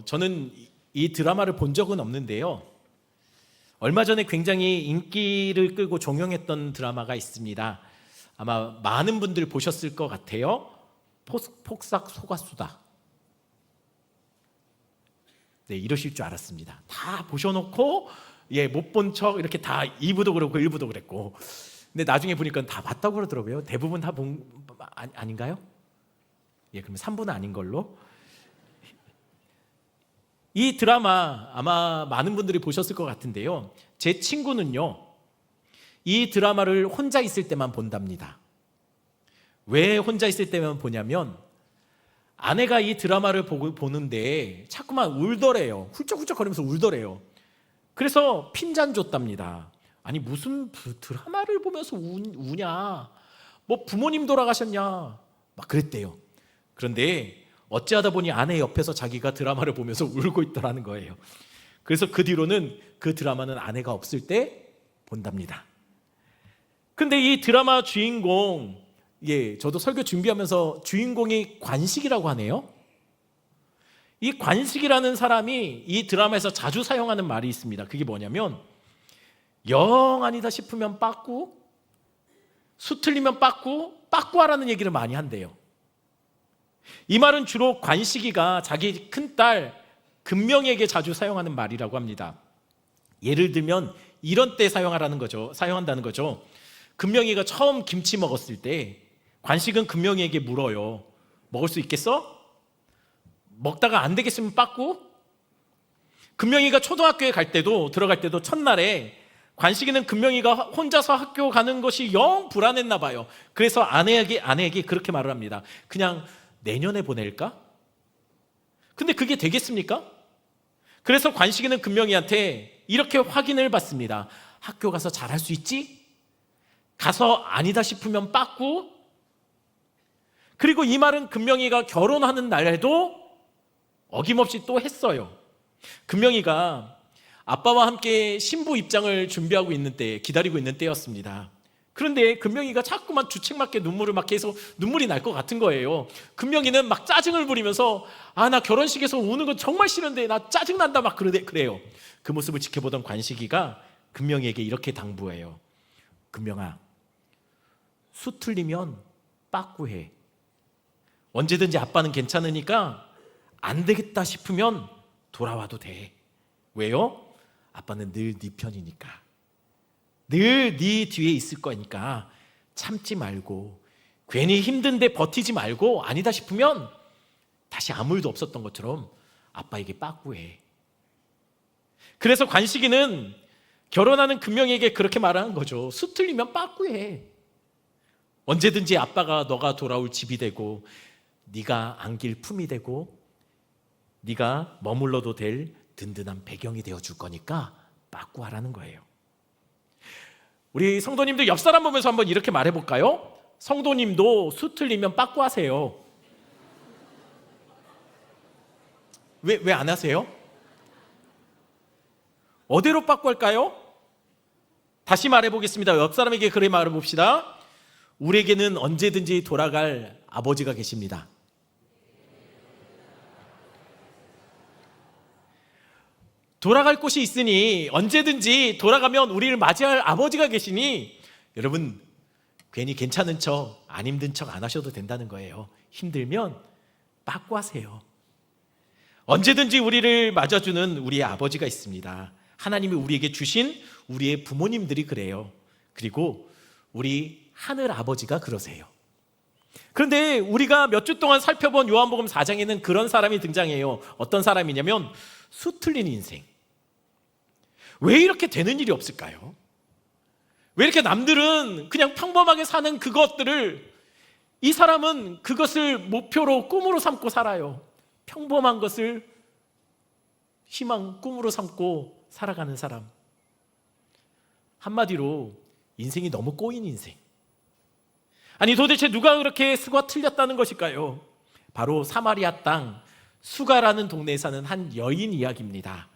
저는 이 드라마를 본 적은 없는데요. 얼마 전에 굉장히 인기를 끌고 종영했던 드라마가 있습니다. 아마 많은 분들 보셨을 것 같아요. 폭삭 속았수다. 네, 이러실 줄 알았습니다. 다 보셔놓고 못 본 척 이렇게 다 2부도 그렇고 1부도 그랬고, 근데 나중에 보니까 다 봤다고 그러더라고요. 대부분 다 본 아닌가요? 그러면 3부는 아닌 걸로. 이 드라마 아마 많은 분들이 보셨을 것 같은데요. 제 친구는요, 이 드라마를 혼자 있을 때만 본답니다. 왜 혼자 있을 때만 보냐면, 아내가 이 드라마를 보는데 자꾸만 울더래요. 훌쩍훌쩍 거리면서 울더래요. 그래서 핀잔 줬답니다. 아니 무슨 드라마를 보면서 우냐, 뭐 부모님 돌아가셨냐, 막 그랬대요. 그런데 어찌하다 보니 아내 옆에서 자기가 드라마를 보면서 울고 있더라는 거예요. 그래서 그 뒤로는 그 드라마는 아내가 없을 때 본답니다. 근데 이 드라마 주인공, 저도 설교 준비하면서 주인공이 관식이라고 하네요. 이 관식이라는 사람이 이 드라마에서 자주 사용하는 말이 있습니다. 그게 뭐냐면, 영 아니다 싶으면 빠꾸, 수 틀리면 빠꾸하라는 얘기를 많이 한대요. 이 말은 주로 관식이가 자기 큰딸 금명이에게 자주 사용하는 말이라고 합니다. 예를 들면 이런 때 사용한다는 거죠. 금명이가 처음 김치 먹었을 때 관식은 금명이에게 물어요. 먹을 수 있겠어? 먹다가 안 되겠으면 빠꾸? 금명이가 초등학교에 들어갈 때도 첫날에 관식이는 금명이가 혼자서 학교 가는 것이 영 불안했나 봐요. 그래서 아내에게 그렇게 말을 합니다. 그냥 내년에 보낼까? 근데 그게 되겠습니까? 그래서 관식이는 금명이한테 이렇게 확인을 받습니다. 학교 가서 잘할 수 있지? 가서 아니다 싶으면 빠꾸? 그리고 이 말은 금명이가 결혼하는 날에도 어김없이 또 했어요. 금명이가 아빠와 함께 신부 입장을 기다리고 있는 때였습니다. 그런데 금명이가 자꾸만 주책맞게 눈물을 막 해서 눈물이 날 것 같은 거예요. 금명이는 막 짜증을 부리면서, 나 결혼식에서 우는 건 정말 싫은데 나 짜증난다 막 그래요. 그 모습을 지켜보던 관식이가 금명이에게 이렇게 당부해요. 금명아, 수 틀리면 빠꾸해. 언제든지 아빠는 괜찮으니까 안 되겠다 싶으면 돌아와도 돼. 왜요? 아빠는 늘 네 편이니까. 늘 네 뒤에 있을 거니까 참지 말고, 괜히 힘든데 버티지 말고, 아니다 싶으면 다시 아무 일도 없었던 것처럼 아빠에게 빠꾸해. 그래서 관식이는 결혼하는 금명에게 그렇게 말하는 거죠. 수 틀리면 빠꾸해. 언제든지 아빠가 너가 돌아올 집이 되고, 네가 안길 품이 되고, 네가 머물러도 될 든든한 배경이 되어줄 거니까 빠꾸하라는 거예요. 우리 성도님들 옆 사람 보면서 한번 이렇게 말해볼까요? 성도님도 수 틀리면 빠꾸하세요. 왜 안 하세요? 어디로 빠꾸할까요? 다시 말해보겠습니다. 옆 사람에게 그래 말해봅시다. 우리에게는 언제든지 돌아갈 아버지가 계십니다. 돌아갈 곳이 있으니, 언제든지 돌아가면 우리를 맞이할 아버지가 계시니, 여러분 괜히 괜찮은 척, 안 힘든 척 안 하셔도 된다는 거예요. 힘들면 빠꾸하세요. 언제든지 우리를 맞아주는 우리의 아버지가 있습니다. 하나님이 우리에게 주신 우리의 부모님들이 그래요. 그리고 우리 하늘 아버지가 그러세요. 그런데 우리가 몇 주 동안 살펴본 요한복음 4장에는 그런 사람이 등장해요. 어떤 사람이냐면 수 틀린 인생. 왜 이렇게 되는 일이 없을까요? 왜 이렇게 남들은 그냥 평범하게 사는 그것들을, 이 사람은 그것을 목표로, 꿈으로 삼고 살아요. 평범한 것을 희망, 꿈으로 삼고 살아가는 사람. 한마디로 인생이 너무 꼬인 인생. 아니 도대체 누가 그렇게 수가 틀렸다는 것일까요? 바로 사마리아 땅 수가라는 동네에 사는 한 여인 이야기입니다.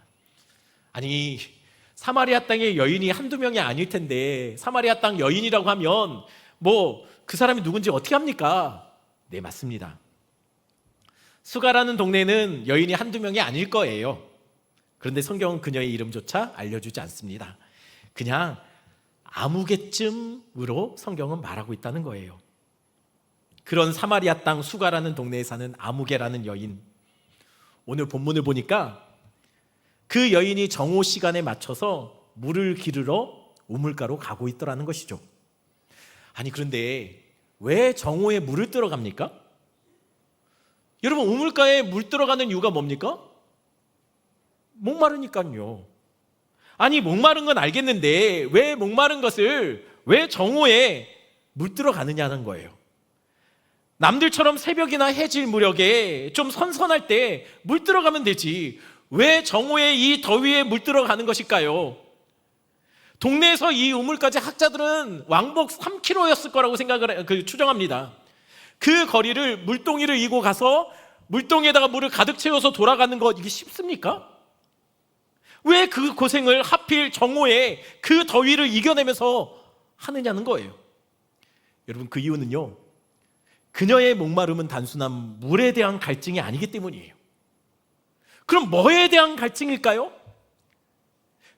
아니 사마리아 땅의 여인이 한두 명이 아닐 텐데, 사마리아 땅 여인이라고 하면 뭐 그 사람이 누군지 어떻게 합니까? 네, 맞습니다. 수가라는 동네는 여인이 한두 명이 아닐 거예요. 그런데 성경은 그녀의 이름조차 알려주지 않습니다. 그냥 아무개쯤으로 성경은 말하고 있다는 거예요. 그런 사마리아 땅 수가라는 동네에 사는 아무개라는 여인, 오늘 본문을 보니까 그 여인이 정오 시간에 맞춰서 물을 기르러 우물가로 가고 있더라는 것이죠. 아니 그런데 왜 정오에 물을 뜨러 갑니까? 여러분, 우물가에 물 들어가는 이유가 뭡니까? 목마르니까요. 아니 목마른 건 알겠는데 왜 목마른 것을 왜 정오에 물 들어가느냐는 거예요. 남들처럼 새벽이나 해질 무렵에 좀 선선할 때 물 들어가면 되지 왜 정오에 이 더위에 물 들어가는 것일까요? 동네에서 이 우물까지 학자들은 왕복 3km였을 거라고 추정합니다. 그 거리를 물동이를 이고 가서 물동이에다가 물을 가득 채워서 돌아가는 거 이게 쉽습니까? 왜 그 고생을 하필 정오에 그 더위를 이겨내면서 하느냐는 거예요. 여러분, 그 이유는요, 그녀의 목마름은 단순한 물에 대한 갈증이 아니기 때문이에요. 그럼 뭐에 대한 갈증일까요?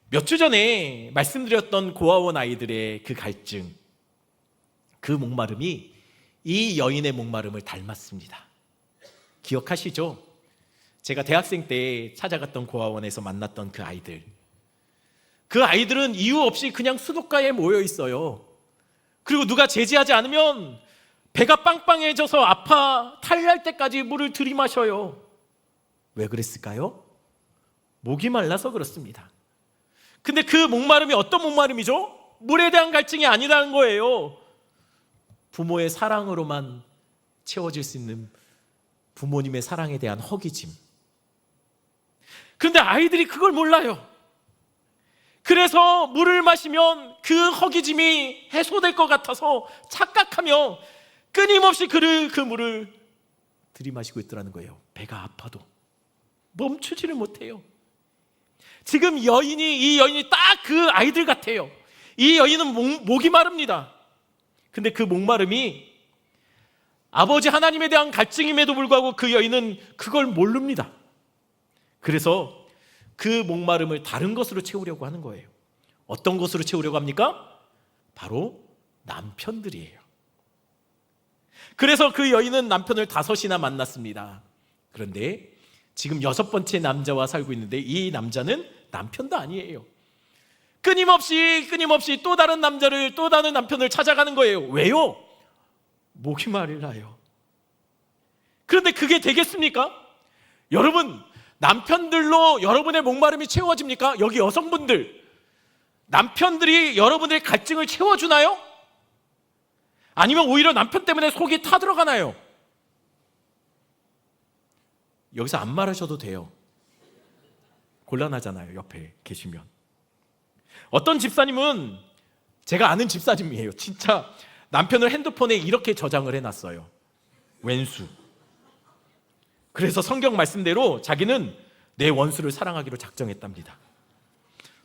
몇 주 전에 말씀드렸던 고아원 아이들의 그 갈증, 그 목마름이 이 여인의 목마름을 닮았습니다. 기억하시죠? 제가 대학생 때 찾아갔던 고아원에서 만났던 그 아이들. 그 아이들은 이유 없이 그냥 수도가에 모여 있어요. 그리고 누가 제지하지 않으면 배가 빵빵해져서 아파 탈날 때까지 물을 들이마셔요. 왜 그랬을까요? 목이 말라서 그렇습니다. 근데 그 목마름이 어떤 목마름이죠? 물에 대한 갈증이 아니라는 거예요. 부모의 사랑으로만 채워질 수 있는 부모님의 사랑에 대한 허기짐. 그런데 아이들이 그걸 몰라요. 그래서 물을 마시면 그 허기짐이 해소될 것 같아서 착각하며 끊임없이 그 물을 들이마시고 있더라는 거예요. 배가 아파도 멈추지를 못해요. 지금 이 여인이 딱 그 아이들 같아요. 이 여인은 목이 마릅니다. 근데 그 목마름이 아버지 하나님에 대한 갈증임에도 불구하고 그 여인은 그걸 모릅니다. 그래서 그 목마름을 다른 것으로 채우려고 하는 거예요. 어떤 것으로 채우려고 합니까? 바로 남편들이에요. 그래서 그 여인은 남편을 5이나 만났습니다. 그런데 지금 6번째 남자와 살고 있는데 이 남자는 남편도 아니에요. 끊임없이 또 다른 남편을 찾아가는 거예요. 왜요? 목이 마르나요. 그런데 그게 되겠습니까? 여러분, 남편들로 여러분의 목마름이 채워집니까? 여기 여성분들, 남편들이 여러분의 갈증을 채워주나요? 아니면 오히려 남편 때문에 속이 타들어가나요? 여기서 안 말하셔도 돼요. 곤란하잖아요, 옆에 계시면. 어떤 집사님은, 제가 아는 집사님이에요. 진짜 남편을 핸드폰에 이렇게 저장을 해놨어요. 왼수. 그래서 성경 말씀대로 자기는 내 원수를 사랑하기로 작정했답니다.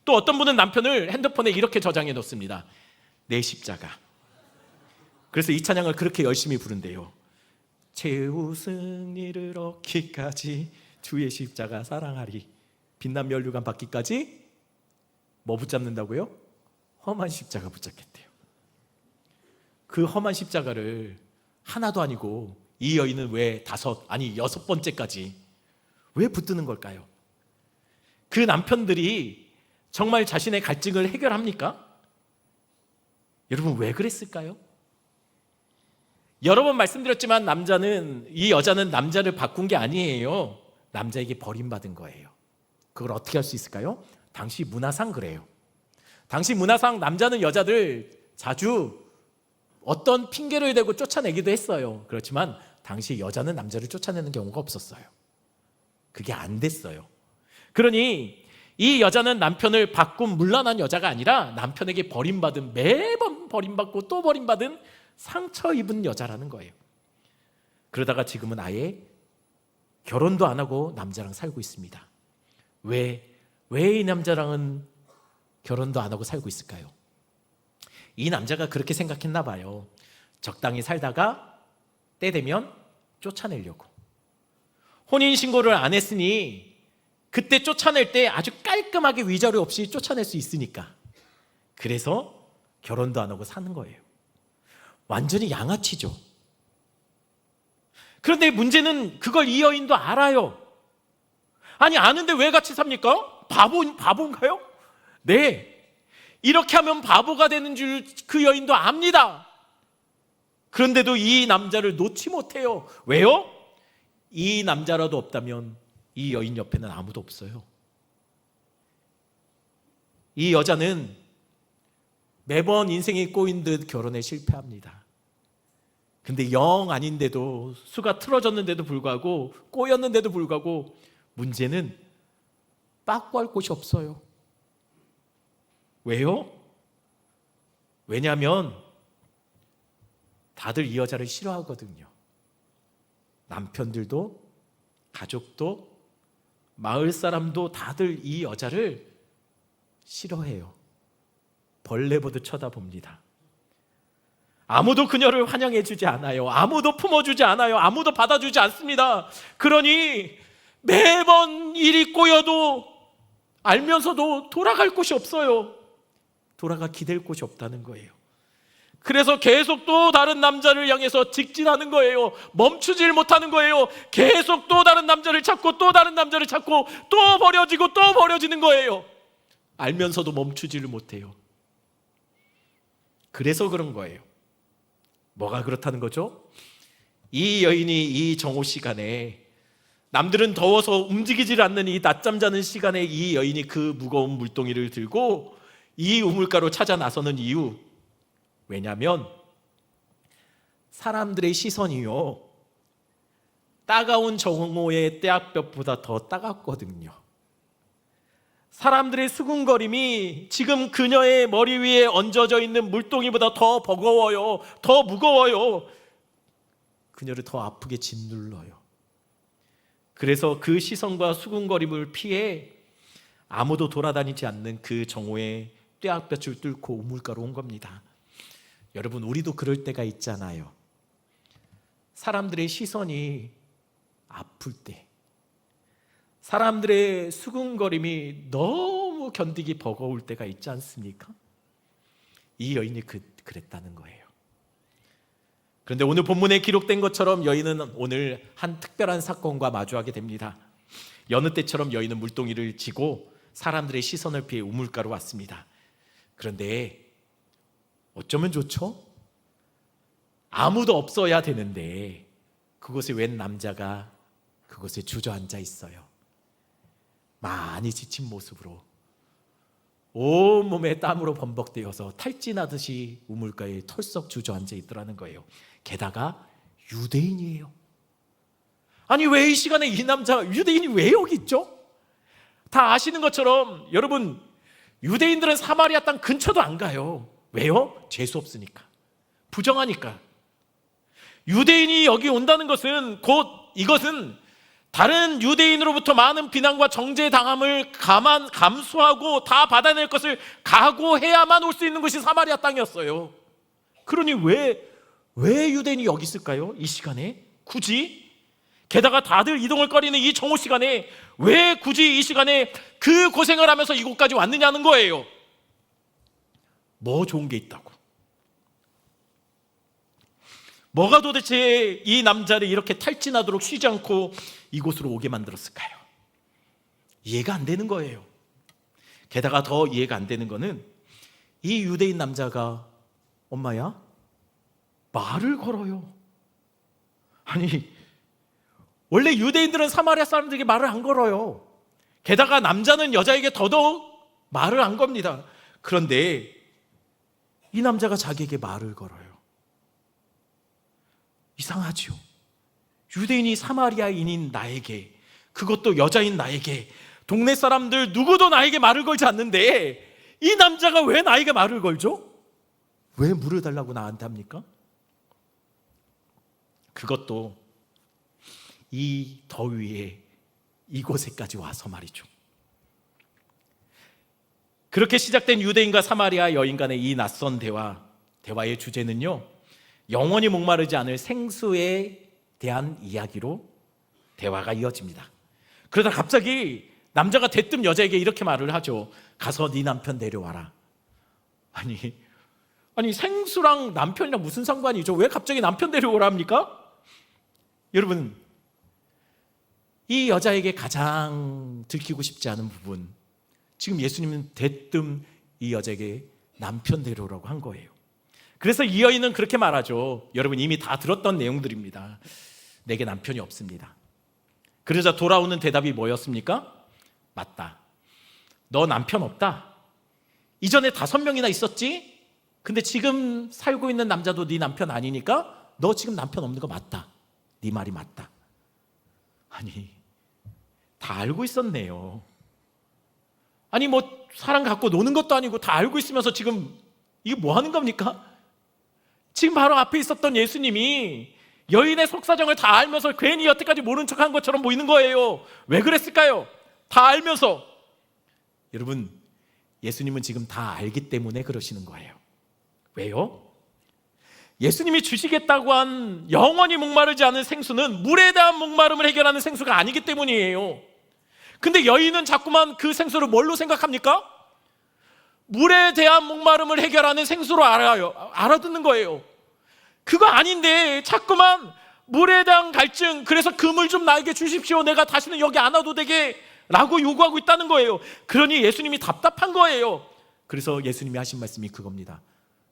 또 어떤 분은 남편을 핸드폰에 이렇게 저장해 놓습니다. 내 십자가. 그래서 이 찬양을 그렇게 열심히 부른대요. 최우승리를 얻기까지 주의 십자가 사랑하리. 빛난 면류관 받기까지 뭐 붙잡는다고요? 험한 십자가 붙잡겠대요. 그 험한 십자가를 하나도 아니고 이 여인은 왜 6번째까지 왜 붙드는 걸까요? 그 남편들이 정말 자신의 갈증을 해결합니까? 여러분, 왜 그랬을까요? 여러 번 말씀드렸지만 이 여자는 남자를 바꾼 게 아니에요. 남자에게 버림받은 거예요. 그걸 어떻게 할 수 있을까요? 당시 문화상 그래요. 당시 문화상 남자는 여자들 자주 어떤 핑계를 대고 쫓아내기도 했어요. 그렇지만 당시 여자는 남자를 쫓아내는 경우가 없었어요. 그게 안 됐어요. 그러니 이 여자는 남편을 바꾼 물러난 여자가 아니라 남편에게 버림받은, 매번 버림받고 또 버림받은 상처 입은 여자라는 거예요. 그러다가 지금은 아예 결혼도 안 하고 남자랑 살고 있습니다. 왜 이 남자랑은 결혼도 안 하고 살고 있을까요? 이 남자가 그렇게 생각했나 봐요. 적당히 살다가 때 되면 쫓아내려고. 혼인신고를 안 했으니 그때 쫓아낼 때 아주 깔끔하게 위자료 없이 쫓아낼 수 있으니까. 그래서 결혼도 안 하고 사는 거예요. 완전히 양아치죠. 그런데 문제는 그걸 이 여인도 알아요. 아니, 아는데 왜 같이 삽니까? 바본가요? 네. 이렇게 하면 바보가 되는 줄 그 여인도 압니다. 그런데도 이 남자를 놓지 못해요. 왜요? 이 남자라도 없다면 이 여인 옆에는 아무도 없어요. 이 여자는 매번 인생이 꼬인 듯 결혼에 실패합니다. 근데 영 아닌데도, 수가 틀어졌는데도 불구하고, 꼬였는데도 불구하고 문제는 빠꾸할 곳이 없어요. 왜요? 왜냐하면 다들 이 여자를 싫어하거든요. 남편들도, 가족도, 마을 사람도 다들 이 여자를 싫어해요. 벌레 보듯 쳐다봅니다. 아무도 그녀를 환영해 주지 않아요. 아무도 품어주지 않아요. 아무도 받아주지 않습니다. 그러니 매번 일이 꼬여도 알면서도 돌아갈 곳이 없어요. 돌아가 기댈 곳이 없다는 거예요. 그래서 계속 또 다른 남자를 향해서 직진하는 거예요. 멈추질 못하는 거예요. 계속 또 다른 남자를 찾고 또 다른 남자를 찾고 또 버려지고 또 버려지는 거예요. 알면서도 멈추지를 못해요. 그래서 그런 거예요. 뭐가 그렇다는 거죠? 이 여인이 이 정오 시간에, 남들은 더워서 움직이질 않는 이 낮잠 자는 시간에 이 여인이 그 무거운 물동이를 들고 이 우물가로 찾아 나서는 이유, 왜냐하면 사람들의 시선이요, 따가운 정오의 떼약볕보다 더 따갑거든요. 사람들의 수군거림이 지금 그녀의 머리 위에 얹어져 있는 물동이보다 더 버거워요. 더 무거워요. 그녀를 더 아프게 짓눌러요. 그래서 그 시선과 수군거림을 피해 아무도 돌아다니지 않는 그 정오의 떼약볕을 뚫고 우물가로 온 겁니다. 여러분, 우리도 그럴 때가 있잖아요. 사람들의 시선이 아플 때, 사람들의 수군거림이 너무 견디기 버거울 때가 있지 않습니까? 이 여인이 그랬다는 거예요. 그런데 오늘 본문에 기록된 것처럼 여인은 오늘 한 특별한 사건과 마주하게 됩니다. 여느 때처럼 여인은 물동이를 지고 사람들의 시선을 피해 우물가로 왔습니다. 그런데 어쩌면 좋죠? 아무도 없어야 되는데 그곳에 웬 남자가 그곳에 주저앉아 있어요. 많이 지친 모습으로 온몸에 땀으로 범벅되어서 탈진하듯이 우물가에 털썩 주저앉아 있더라는 거예요. 게다가 유대인이에요. 아니, 왜 이 시간에 이 남자, 유대인이 왜 여기 있죠? 다 아시는 것처럼 여러분, 유대인들은 사마리아 땅 근처도 안 가요. 왜요? 재수 없으니까, 부정하니까. 유대인이 여기 온다는 것은 이것은 다른 유대인으로부터 많은 비난과 정죄당함을 감수하고 다 받아낼 것을 각오해야만 올 수 있는 것이 사마리아 땅이었어요. 그러니 왜 유대인이 여기 있을까요? 이 시간에 굳이? 게다가 다들 이동을 꺼리는 이 정오 시간에 왜 굳이 이 시간에 그 고생을 하면서 이곳까지 왔느냐는 거예요. 뭐 좋은 게 있다고? 뭐가 도대체 이 남자를 이렇게 탈진하도록 쉬지 않고 이곳으로 오게 만들었을까요? 이해가 안 되는 거예요. 게다가 더 이해가 안 되는 거는 이 유대인 남자가 엄마야? 말을 걸어요. 아니, 원래 유대인들은 사마리아 사람들에게 말을 안 걸어요. 게다가 남자는 여자에게 더더욱 말을 안 겁니다. 그런데 이 남자가 자기에게 말을 걸어요. 이상하죠? 유대인이 사마리아인인 나에게, 그것도 여자인 나에게, 동네 사람들 누구도 나에게 말을 걸지 않는데 이 남자가 왜 나에게 말을 걸죠? 왜 물어달라고 나한테 합니까? 그것도 이 더위에 이곳에까지 와서 말이죠. 그렇게 시작된 유대인과 사마리아 여인 간의 이 낯선 대화의 주제는요, 영원히 목마르지 않을 생수에 대한 이야기로 대화가 이어집니다. 그러다 갑자기 남자가 대뜸 여자에게 이렇게 말을 하죠. 가서 네 남편 데려와라. 아니 생수랑 남편이랑 무슨 상관이죠? 왜 갑자기 남편 데려오라 합니까? 여러분, 이 여자에게 가장 들키고 싶지 않은 부분, 지금 예수님은 대뜸 이 여자에게 남편 데려오라고 한 거예요. 그래서 이 여인은 그렇게 말하죠. 여러분 이미 다 들었던 내용들입니다. 내게 남편이 없습니다. 그러자 돌아오는 대답이 뭐였습니까? 맞다. 너 남편 없다. 이전에 5명이나 있었지? 근데 지금 살고 있는 남자도 네 남편 아니니까 너 지금 남편 없는 거 맞다. 네 말이 맞다. 아니, 다 알고 있었네요. 아니 뭐 사람 갖고 노는 것도 아니고 다 알고 있으면서 지금 이게 뭐 하는 겁니까? 지금 바로 앞에 있었던 예수님이 여인의 속사정을 다 알면서 괜히 여태까지 모른 척한 것처럼 보이는 거예요. 왜 그랬을까요? 다 알면서. 여러분, 예수님은 지금 다 알기 때문에 그러시는 거예요. 왜요? 예수님이 주시겠다고 한 영원히 목마르지 않은 생수는 물에 대한 목마름을 해결하는 생수가 아니기 때문이에요. 근데 여인은 자꾸만 그 생수를 뭘로 생각합니까? 물에 대한 목마름을 해결하는 생수로 알아듣는 거예요. 그거 아닌데 자꾸만 물에 대한 갈증, 그래서 그 물 좀 나에게 주십시오, 내가 다시는 여기 안 와도 되게 라고 요구하고 있다는 거예요. 그러니 예수님이 답답한 거예요. 그래서 예수님이 하신 말씀이 그겁니다.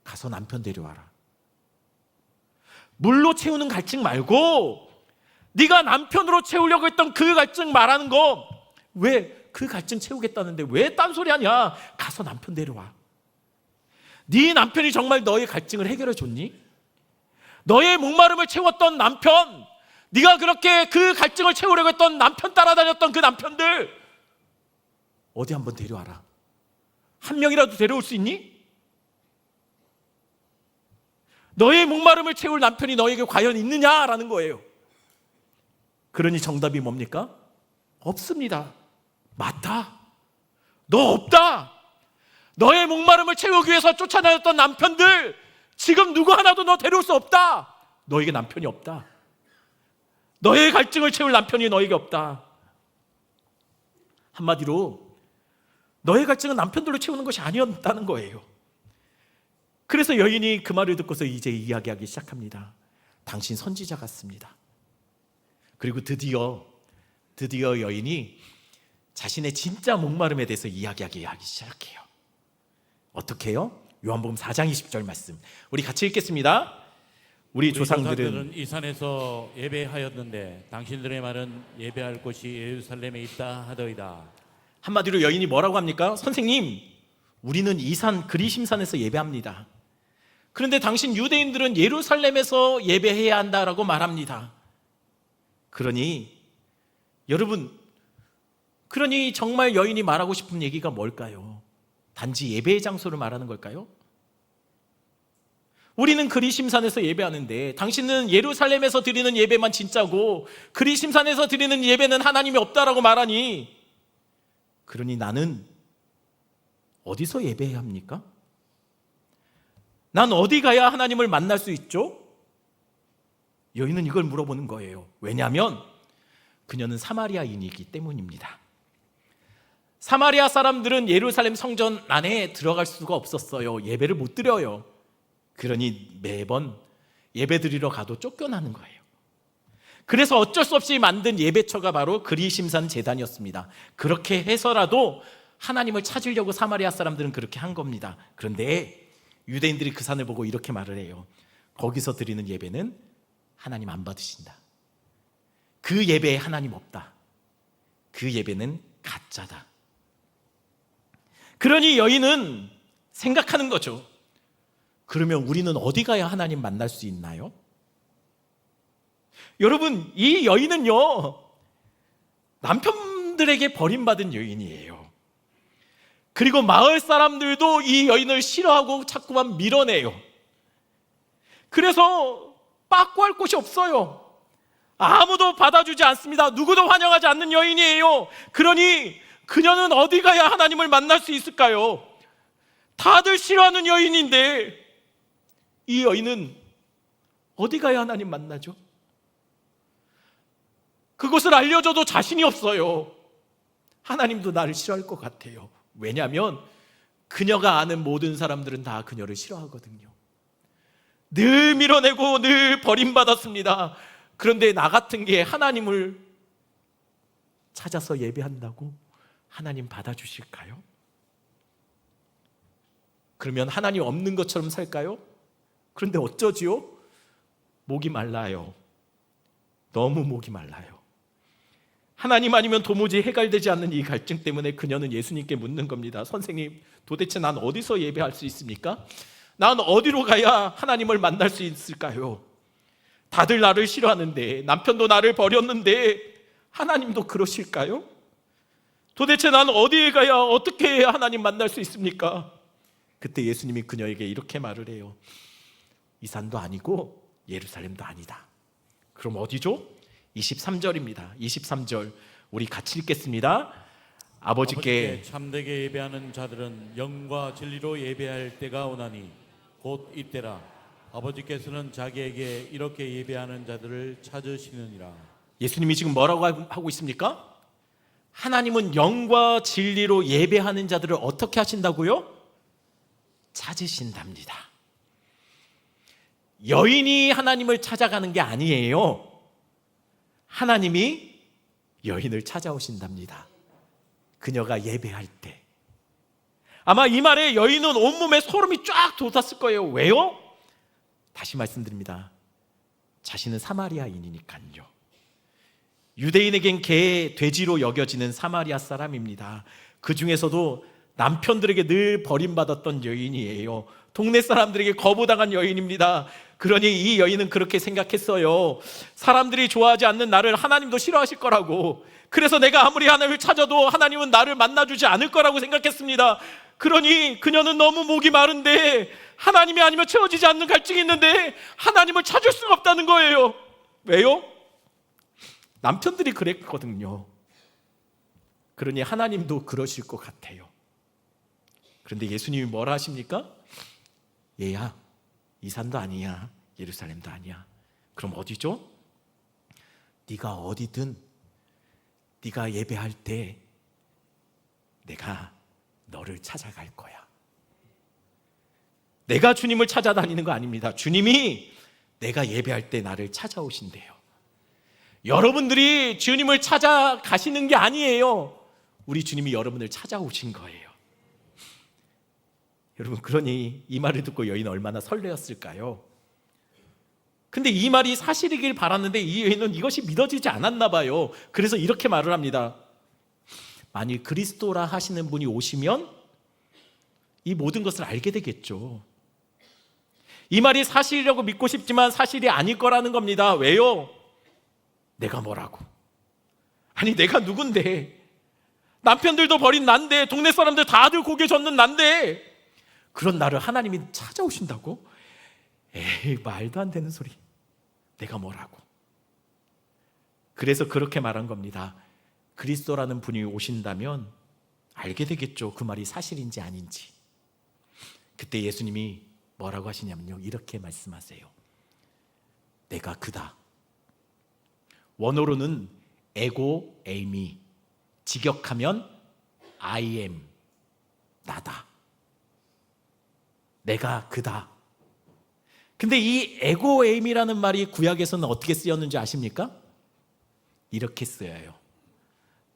가서 남편 데려와라. 물로 채우는 갈증 말고 네가 남편으로 채우려고 했던 그 갈증 말하는 거, 왜 그 갈증 채우겠다는데 왜 딴소리 하냐? 가서 남편 데려와. 네 남편이 정말 너의 갈증을 해결해 줬니? 너의 목마름을 채웠던 남편, 네가 그렇게 그 갈증을 채우려고 했던 남편 따라다녔던 그 남편들 어디 한번 데려와라. 한 명이라도 데려올 수 있니? 너의 목마름을 채울 남편이 너에게 과연 있느냐라는 거예요. 그러니 정답이 뭡니까? 없습니다. 맞다. 너 없다. 너의 목마름을 채우기 위해서 쫓아다녔던 남편들 지금 누구 하나도 너 데려올 수 없다. 너에게 남편이 없다. 너의 갈증을 채울 남편이 너에게 없다. 한마디로 너의 갈증은 남편들로 채우는 것이 아니었다는 거예요. 그래서 여인이 그 말을 듣고서 이제 이야기하기 시작합니다. 당신 선지자 같습니다. 그리고 드디어 여인이 자신의 진짜 목마름에 대해서 이야기하기 시작해요. 어떻게 해요? 요한복음 4장 20절 말씀 우리 같이 읽겠습니다. 우리 조상들은 이 산에서 예배하였는데 당신들의 말은 예배할 곳이 예루살렘에 있다 하더이다. 한마디로 여인이 뭐라고 합니까? 선생님, 우리는 이 산 그리심산에서 예배합니다. 그런데 당신 유대인들은 예루살렘에서 예배해야 한다라고 말합니다. 그러니 정말 여인이 말하고 싶은 얘기가 뭘까요? 단지 예배의 장소를 말하는 걸까요? 우리는 그리심산에서 예배하는데 당신은 예루살렘에서 드리는 예배만 진짜고 그리심산에서 드리는 예배는 하나님이 없다라고 말하니, 그러니 나는 어디서 예배해야 합니까? 난 어디 가야 하나님을 만날 수 있죠? 여인은 이걸 물어보는 거예요. 왜냐하면 그녀는 사마리아인이기 때문입니다. 사마리아 사람들은 예루살렘 성전 안에 들어갈 수가 없었어요. 예배를 못 드려요. 그러니 매번 예배 드리러 가도 쫓겨나는 거예요. 그래서 어쩔 수 없이 만든 예배처가 바로 그리심산 제단이었습니다. 그렇게 해서라도 하나님을 찾으려고 사마리아 사람들은 그렇게 한 겁니다. 그런데 유대인들이 그 산을 보고 이렇게 말을 해요. 거기서 드리는 예배는 하나님 안 받으신다. 그 예배에 하나님 없다. 그 예배는 가짜다. 그러니 여인은 생각하는 거죠. 그러면 우리는 어디 가야 하나님 만날 수 있나요? 여러분, 이 여인은요, 남편들에게 버림받은 여인이에요. 그리고 마을 사람들도 이 여인을 싫어하고 자꾸만 밀어내요. 그래서 빠꾸할 곳이 없어요. 아무도 받아주지 않습니다. 누구도 환영하지 않는 여인이에요. 그러니 그녀는 어디 가야 하나님을 만날 수 있을까요? 다들 싫어하는 여인인데 이 여인은 어디 가야 하나님 만나죠? 그것을 알려줘도 자신이 없어요. 하나님도 나를 싫어할 것 같아요. 왜냐하면 그녀가 아는 모든 사람들은 다 그녀를 싫어하거든요. 늘 밀어내고 늘 버림받았습니다. 그런데 나 같은 게 하나님을 찾아서 예배한다고 하나님 받아주실까요? 그러면 하나님 없는 것처럼 살까요? 그런데 어쩌지요? 목이 말라요. 너무 목이 말라요. 하나님 아니면 도무지 해결되지 않는 이 갈증 때문에 그녀는 예수님께 묻는 겁니다. 선생님, 도대체 난 어디서 예배할 수 있습니까? 난 어디로 가야 하나님을 만날 수 있을까요? 다들 나를 싫어하는데, 남편도 나를 버렸는데 하나님도 그러실까요? 도대체 난 어디에 가야 어떻게 해야 하나님 만날 수 있습니까? 그때 예수님이 그녀에게 이렇게 말을 해요. 이 산도 아니고 예루살렘도 아니다. 그럼 어디죠? 23절입니다. 23절 우리 같이 읽겠습니다. 아버지께 참되게 예배하는 자들은 영과 진리로 예배할 때가 오나니 곧 이때라. 아버지께서는 자기에게 이렇게 예배하는 자들을 찾으시느니라. 예수님이 지금 뭐라고 하고 있습니까? 하나님은 영과 진리로 예배하는 자들을 어떻게 하신다고요? 찾으신답니다. 여인이 하나님을 찾아가는 게 아니에요. 하나님이 여인을 찾아오신답니다. 그녀가 예배할 때. 아마 이 말에 여인은 온몸에 소름이 쫙 돋았을 거예요. 왜요? 다시 말씀드립니다. 자신은 사마리아인이니까요. 유대인에겐 개, 돼지로 여겨지는 사마리아 사람입니다. 그 중에서도 남편들에게 늘 버림받았던 여인이에요. 동네 사람들에게 거부당한 여인입니다. 그러니 이 여인은 그렇게 생각했어요. 사람들이 좋아하지 않는 나를 하나님도 싫어하실 거라고. 그래서 내가 아무리 하나님을 찾아도 하나님은 나를 만나주지 않을 거라고 생각했습니다. 그러니 그녀는 너무 목이 마른데 하나님이 아니면 채워지지 않는 갈증이 있는데 하나님을 찾을 수가 없다는 거예요. 왜요? 남편들이 그랬거든요. 그러니 하나님도 그러실 것 같아요. 그런데 예수님이 뭐라 하십니까? 얘야, 이 산도 아니야, 예루살렘도 아니야. 그럼 어디죠? 네가 어디든 네가 예배할 때 내가 너를 찾아갈 거야. 내가 주님을 찾아다니는 거 아닙니다. 주님이 내가 예배할 때 나를 찾아오신대요. 여러분들이 주님을 찾아가시는 게 아니에요. 우리 주님이 여러분을 찾아오신 거예요. 여러분, 그러니 이 말을 듣고 여인은 얼마나 설레었을까요? 근데 이 말이 사실이길 바랐는데 이 여인은 이것이 믿어지지 않았나 봐요. 그래서 이렇게 말을 합니다. 만일 그리스도라 하시는 분이 오시면 이 모든 것을 알게 되겠죠. 이 말이 사실이라고 믿고 싶지만 사실이 아닐 거라는 겁니다. 왜요? 내가 뭐라고? 아니, 내가 누군데? 남편들도 버린 난데, 동네 사람들 다들 고개 젓는 난데, 그런 나를 하나님이 찾아오신다고? 에이, 말도 안 되는 소리. 내가 뭐라고? 그래서 그렇게 말한 겁니다. 그리스도라는 분이 오신다면 알게 되겠죠. 그 말이 사실인지 아닌지. 그때 예수님이 뭐라고 하시냐면요, 이렇게 말씀하세요. 내가 그다. 원어로는 에고 에이미, 직역하면 I am, 나다. 내가 그다. 근데 이 에고 에임이라는 말이 구약에서는 어떻게 쓰였는지 아십니까? 이렇게 쓰여요.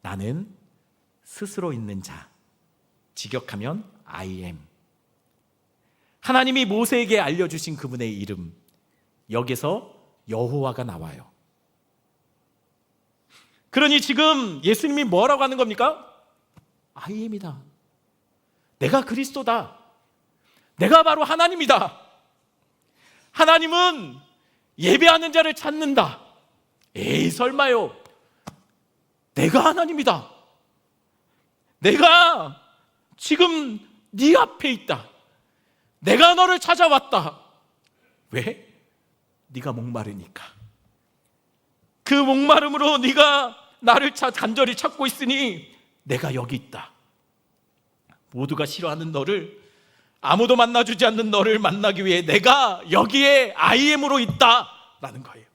나는 스스로 있는 자. 직역하면 I am. 하나님이 모세에게 알려주신 그분의 이름, 여기서 여호와가 나와요. 그러니 지금 예수님이 뭐라고 하는 겁니까? I am이다. 내가 그리스도다. 내가 바로 하나님이다. 하나님은 예배하는 자를 찾는다. 에이, 설마요. 내가 하나님이다. 내가 지금 네 앞에 있다. 내가 너를 찾아왔다. 왜? 네가 목마르니까. 그 목마름으로 네가 나를 간절히 찾고 있으니 내가 여기 있다. 모두가 싫어하는 너를, 아무도 만나주지 않는 너를 만나기 위해 내가 여기에 I am으로 있다라는 거예요.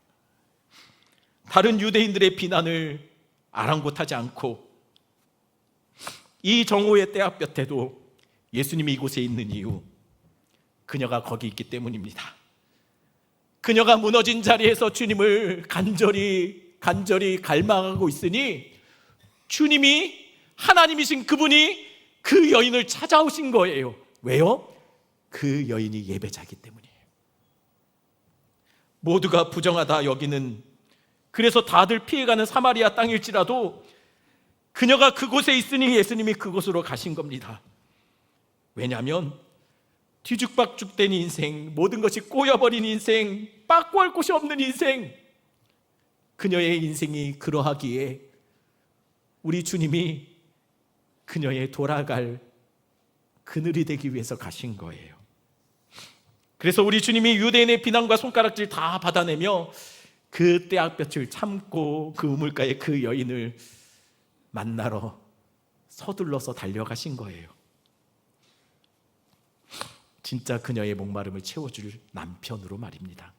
다른 유대인들의 비난을 아랑곳하지 않고 이 정오의 떼약볕에도 예수님이 이곳에 있는 이유, 그녀가 거기 있기 때문입니다. 그녀가 무너진 자리에서 주님을 간절히 갈망하고 있으니 주님이, 하나님이신 그분이 그 여인을 찾아오신 거예요. 왜요? 그 여인이 예배자이기 때문이에요. 모두가 부정하다 여기는, 그래서 다들 피해가는 사마리아 땅일지라도 그녀가 그곳에 있으니 예수님이 그곳으로 가신 겁니다. 왜냐하면 뒤죽박죽된 인생, 모든 것이 꼬여버린 인생, 빠꾸할 곳이 없는 인생, 그녀의 인생이 그러하기에 우리 주님이 그녀의 돌아갈 그늘이 되기 위해서 가신 거예요. 그래서 우리 주님이 유대인의 비난과 손가락질 다 받아내며 그 떼약볕을 참고 그 우물가에 그 여인을 만나러 서둘러서 달려가신 거예요. 진짜 그녀의 목마름을 채워줄 남편으로 말입니다.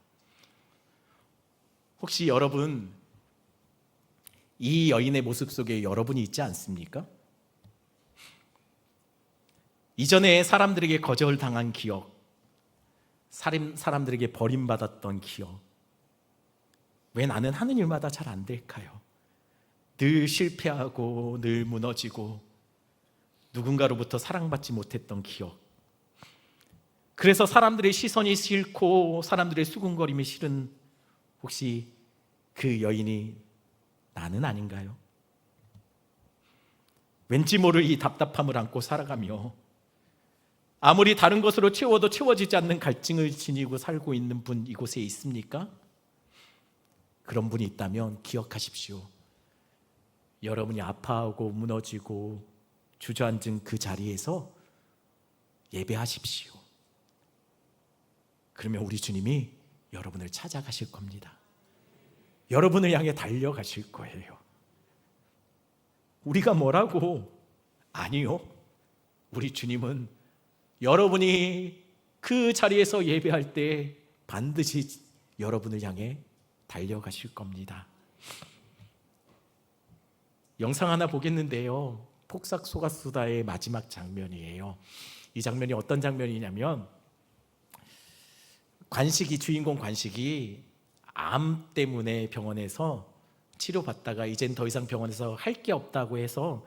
혹시 여러분, 이 여인의 모습 속에 여러분이 있지 않습니까? 이전에 사람들에게 거절당한 기억, 사람들에게 버림받았던 기억, 왜 나는 하는 일마다 잘 안 될까요? 늘 실패하고 늘 무너지고 누군가로부터 사랑받지 못했던 기억, 그래서 사람들의 시선이 싫고 사람들의 수군거림이 싫은 혹시 그 여인이 나는 아닌가요? 왠지 모를 이 답답함을 안고 살아가며 아무리 다른 것으로 채워도 채워지지 않는 갈증을 지니고 살고 있는 분 이곳에 있습니까? 그런 분이 있다면 기억하십시오. 여러분이 아파하고 무너지고 주저앉은 그 자리에서 예배하십시오. 그러면 우리 주님이 여러분을 찾아가실 겁니다. 여러분을 향해 달려가실 거예요. 우리가 뭐라고? 아니요. 우리 주님은 여러분이 그 자리에서 예배할 때 반드시 여러분을 향해 달려가실 겁니다. 영상 하나 보겠는데요. 폭삭 소가수다의 마지막 장면이에요. 이 장면이 어떤 장면이냐면 주인공 관식이 암 때문에 병원에서 치료받다가 이젠 더 이상 병원에서 할 게 없다고 해서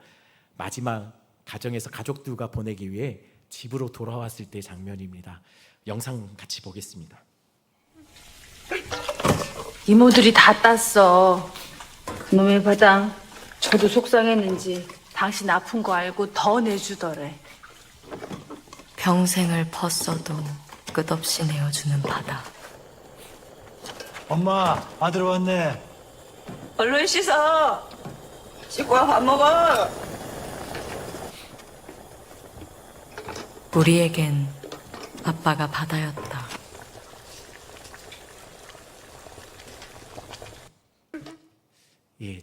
마지막 가정에서 가족들과 보내기 위해 집으로 돌아왔을 때 장면입니다. 영상 같이 보겠습니다. 이모들이 다 땄어. 그놈의 바당 저도 속상했는지 당신 아픈 거 알고 더 내주더래. 평생을 퍼써도 끝없이 내어주는 바다. 엄마, 아들 왔네. 얼른 씻어. 씻고 와, 밥 먹어. 우리에겐 아빠가 바다였다.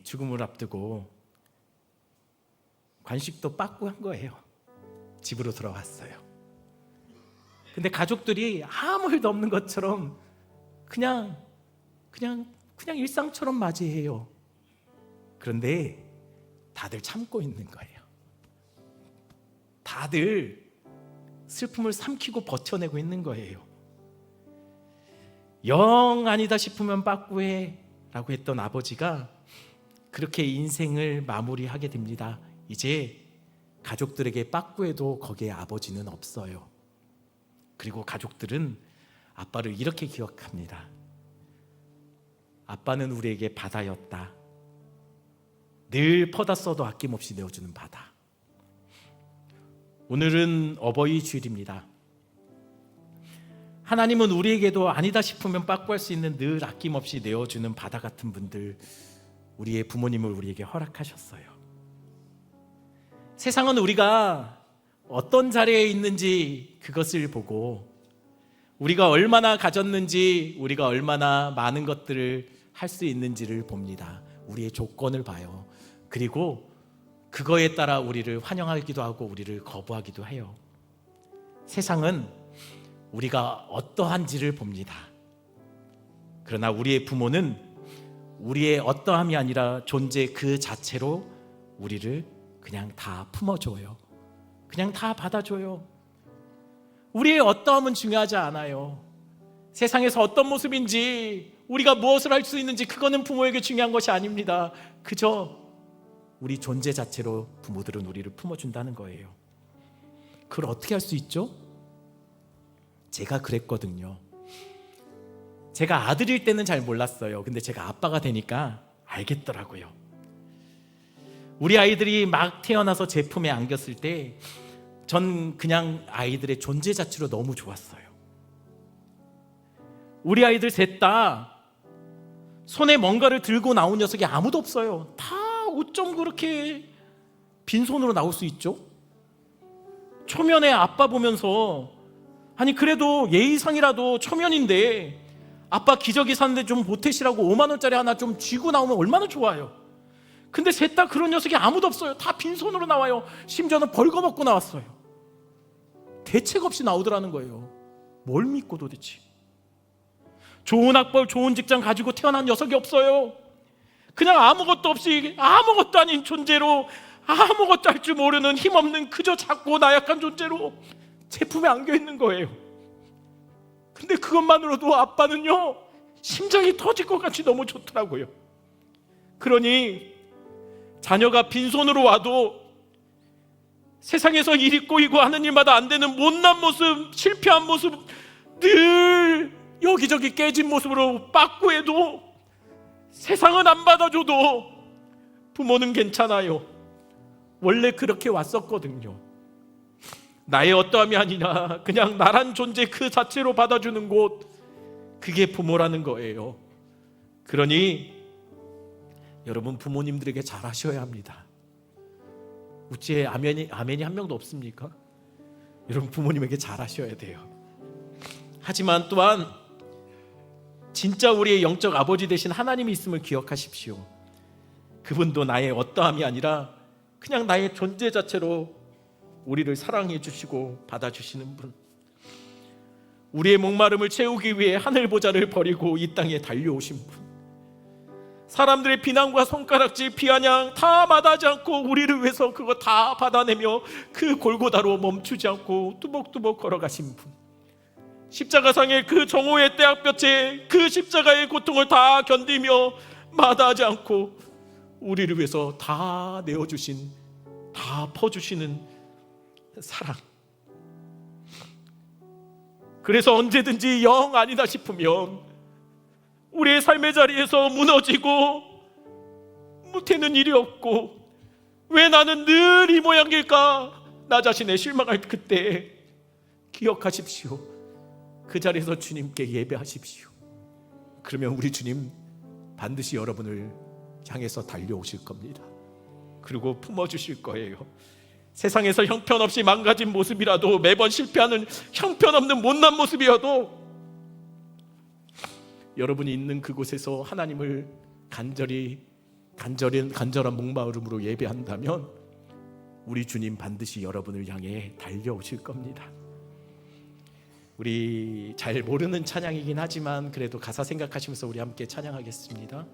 죽음을 앞두고 관식도 빠꾸한 거예요. 집으로 돌아왔어요. 근데 가족들이 아무 일도 없는 것처럼 그냥 일상처럼 맞이해요. 그런데 다들 참고 있는 거예요. 다들 슬픔을 삼키고 버텨내고 있는 거예요. 영 아니다 싶으면 빠꾸해 라고 했던 아버지가 그렇게 인생을 마무리하게 됩니다. 이제 가족들에게 빠꾸해도 거기에 아버지는 없어요. 그리고 가족들은 아빠를 이렇게 기억합니다. 아빠는 우리에게 바다였다. 늘 퍼다 써도 아낌없이 내어주는 바다. 오늘은 어버이 주일입니다. 하나님은 우리에게도 아니다 싶으면 빠꾸할 수 있는 늘 아낌없이 내어주는 바다 같은 분들, 우리의 부모님을 우리에게 허락하셨어요. 세상은 우리가 어떤 자리에 있는지 그것을 보고 우리가 얼마나 가졌는지, 우리가 얼마나 많은 것들을 할 수 있는지를 봅니다. 우리의 조건을 봐요. 그리고 그거에 따라 우리를 환영하기도 하고 우리를 거부하기도 해요. 세상은 우리가 어떠한지를 봅니다. 그러나 우리의 부모는 우리의 어떠함이 아니라 존재 그 자체로 우리를 그냥 다 품어줘요. 그냥 다 받아줘요. 우리의 어떠함은 중요하지 않아요. 세상에서 어떤 모습인지, 우리가 무엇을 할 수 있는지, 그거는 부모에게 중요한 것이 아닙니다. 그저 우리 존재 자체로 부모들은 우리를 품어준다는 거예요. 그걸 어떻게 할 수 있죠? 제가 그랬거든요. 제가 아들일 때는 잘 몰랐어요. 근데 제가 아빠가 되니까 알겠더라고요. 우리 아이들이 막 태어나서 제 품에 안겼을 때 전 그냥 아이들의 존재 자체로 너무 좋았어요. 우리 아이들 셋 다 손에 뭔가를 들고 나온 녀석이 아무도 없어요. 다 어쩜 그렇게 빈손으로 나올 수 있죠? 초면에 아빠 보면서, 아니 그래도 예의상이라도 초면인데 아빠 기저귀 사는데 좀 보태시라고 5만 원짜리 하나 좀 쥐고 나오면 얼마나 좋아요. 근데 셋 다 그런 녀석이 아무도 없어요. 다 빈손으로 나와요. 심지어는 벌거벗고 나왔어요. 대책 없이 나오더라는 거예요. 뭘 믿고 도대체. 좋은 학벌, 좋은 직장 가지고 태어난 녀석이 없어요. 그냥 아무것도 없이, 아무것도 아닌 존재로, 아무것도 할 줄 모르는 힘없는 그저 작고 나약한 존재로 제 품에 안겨 있는 거예요. 근데 그것만으로도 아빠는요, 심장이 터질 것 같이 너무 좋더라고요. 그러니 자녀가 빈손으로 와도 세상에서 일이 꼬이고 하는 일마다 안 되는 못난 모습, 실패한 모습, 늘 여기저기 깨진 모습으로 빠꾸해도, 세상은 안 받아줘도 부모는 괜찮아요. 원래 그렇게 왔었거든요. 나의 어떠함이 아니라 그냥 나란 존재 그 자체로 받아주는 곳, 그게 부모라는 거예요. 그러니 여러분, 부모님들에게 잘하셔야 합니다. 우찌에 아멘이 한 명도 없습니까? 여러분, 부모님에게 잘하셔야 돼요. 하지만 또한 진짜 우리의 영적 아버지 되신 하나님이 있음을 기억하십시오. 그분도 나의 어떠함이 아니라 그냥 나의 존재 자체로 우리를 사랑해 주시고 받아주시는 분, 우리의 목마름을 채우기 위해 하늘 보좌를 버리고 이 땅에 달려오신 분, 사람들의 비난과 손가락질, 비아냥 다 마다하지 않고 우리를 위해서 그거 다 받아내며 그 골고다로 멈추지 않고 뚜벅뚜벅 걸어가신 분, 십자가상의 그 정오의 떼약볕에 그 십자가의 고통을 다 견디며 마다하지 않고 우리를 위해서 다 내어주신, 다 퍼주시는 사랑. 그래서 언제든지 영 아니다 싶으면 우리의 삶의 자리에서 무너지고 되는 일이 없고, 왜 나는 늘 이 모양일까, 나 자신의 실망할 그때 기억하십시오. 그 자리에서 주님께 예배하십시오. 그러면 우리 주님 반드시 여러분을 향해서 달려오실 겁니다. 그리고 품어주실 거예요. 세상에서 형편없이 망가진 모습이라도, 매번 실패하는 형편없는 못난 모습이어도 여러분이 있는 그곳에서 하나님을 간절한 목마름으로 예배한다면 우리 주님 반드시 여러분을 향해 달려오실 겁니다. 우리 잘 모르는 찬양이긴 하지만 그래도 가사 생각하시면서 우리 함께 찬양하겠습니다.